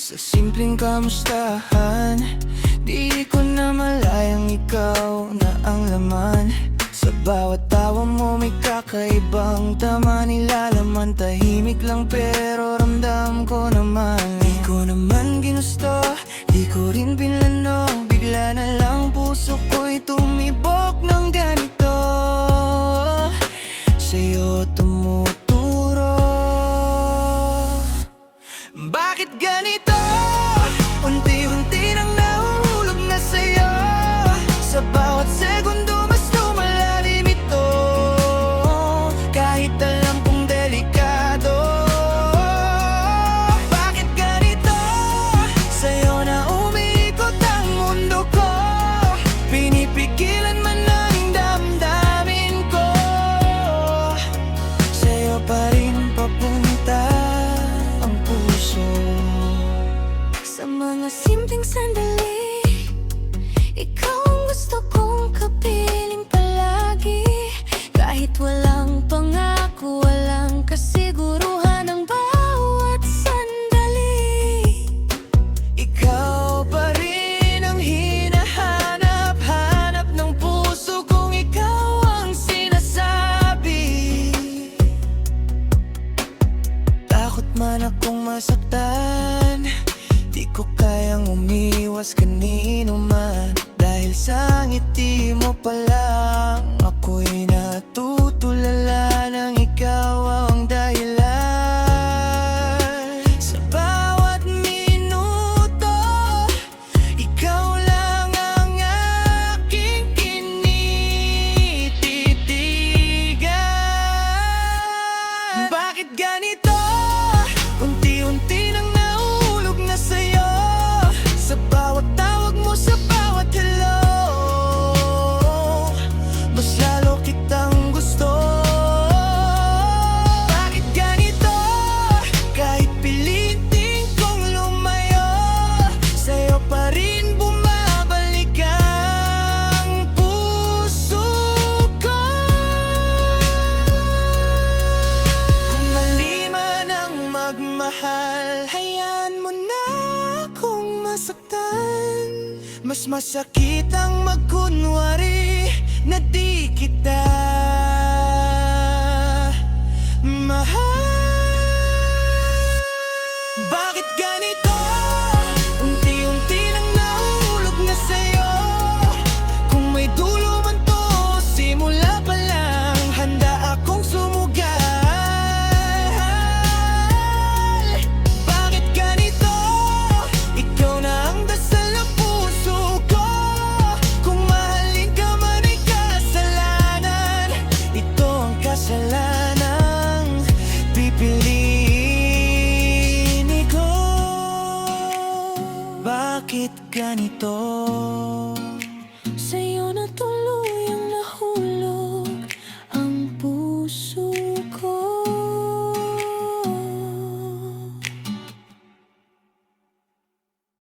Sa simpleng kamustahan, di ko na malayang ikaw na ang laman. Sa bawat tawa mo may kakaibang tama, nilalaman. Tahimik lang pero ramdam ko naman. Di ko naman ginusto, di ko rin pinlano. Bigla na lang puso ko'y tumibok ng ganito. Sa'yo tumuturo. Bakit ganito? Unti-unti nang nahuhulog na sa'yo. Sa bawat segundo mas lumalalim ito. Kahit alam kong delikado. Bakit ganito? Sa'yo na umiikot ang mundo ko. Pinipigilan man ang damdamin ko. Sa'yo pa rin papunta ang puso. Sa mga simpleng sandali, ikaw ang gusto kong kapiling palagi. Kahit walang pangako, walang kasiguruhan ang bawat sandali. Ikaw pa rin ang hinahanap-hanap ng puso kung ikaw ang sinasabi. Takot man akong masaktan, di ko kayang umiwas kanino man. Dahil sa ngiti mo pa lang, ako'y natutulala ng ikaw ang dahilan. Sa bawat minuto, ikaw lang ang aking kinititigan. Bakit ganito? Unti-unti nang nahulog na sa'yo. Sa bawat tawag mo, sa bawat hello, mas lalo kitang gusto. Bakit ganito? Kahit pilitin kong lumayo, sa'yo pa rin bumabalik ang puso ko. Kung mali man ang magmahal, hayaan mo na akong masaktan. Mas masakit ang magkunwari na di kita mahal.